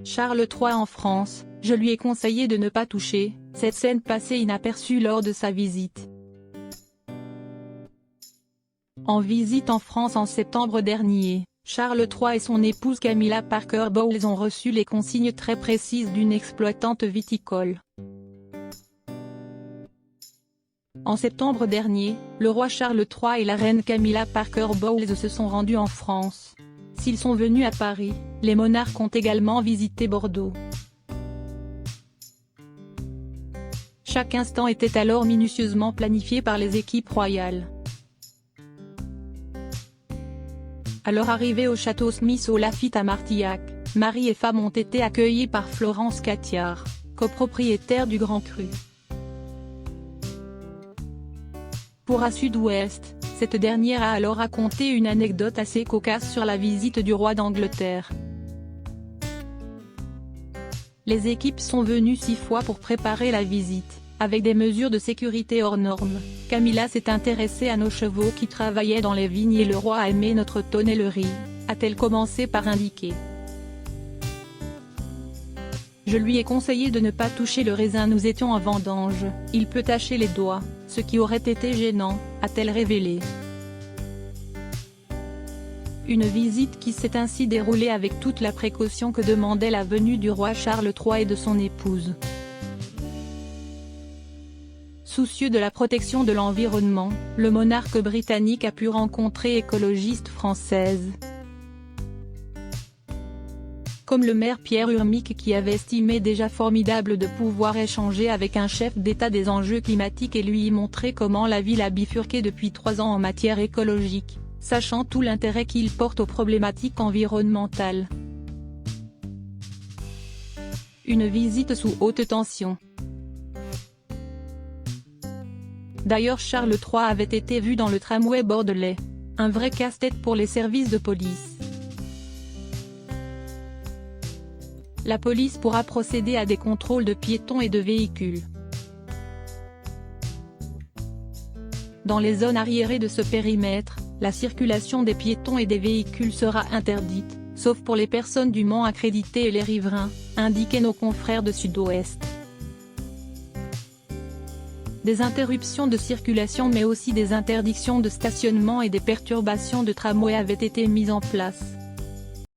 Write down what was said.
Charles III en France, je lui ai conseillé de ne pas toucher. Cette scène passait inaperçue lors de sa visite. En visite en France en septembre dernier, Charles III et son épouse Camilla Parker Bowles ont reçu les consignes très précises d'une exploitante viticole. En septembre dernier, le roi Charles III et la reine Camilla Parker Bowles se sont rendus en France. S'ils sont venus à Paris, les monarques ont également visité Bordeaux. Chaque instant était alors minutieusement planifié par les équipes royales. À leur arrivée au château Smith au Laffitte à Martillac, mari et femme ont été accueillis par Florence Catiard, copropriétaire du Grand Cru. Pour à Sud-Ouest, cette dernière a alors raconté une anecdote assez cocasse sur la visite du roi d'Angleterre. Les équipes sont venues 6 fois pour préparer la visite, avec des mesures de sécurité hors normes. Camilla s'est intéressée à nos chevaux qui travaillaient dans les vignes et le roi a aimé notre tonnellerie, a-t-elle commencé par indiquer. Je lui ai conseillé de ne pas toucher le raisin, nous étions en vendange, il peut tacher les doigts, ce qui aurait été gênant, a-t-elle révélé. Une visite qui s'est ainsi déroulée avec toute la précaution que demandait la venue du roi Charles III et de son épouse. Soucieux de la protection de l'environnement, le monarque britannique a pu rencontrer écologistes françaises. Comme le maire Pierre Urmic qui avait estimé déjà formidable de pouvoir échanger avec un chef d'État des enjeux climatiques et lui y montrer comment la ville a bifurqué depuis 3 ans en matière écologique, sachant tout l'intérêt qu'il porte aux problématiques environnementales. Une visite sous haute tension. D'ailleurs Charles III avait été vu dans le tramway bordelais. Un vrai casse-tête pour les services de police. La police pourra procéder à des contrôles de piétons et de véhicules. Dans les zones arriérées de ce périmètre, la circulation des piétons et des véhicules sera interdite, sauf pour les personnes dûment accréditées et les riverains, indiquaient nos confrères de Sud-Ouest. Des interruptions de circulation mais aussi des interdictions de stationnement et des perturbations de tramway avaient été mises en place.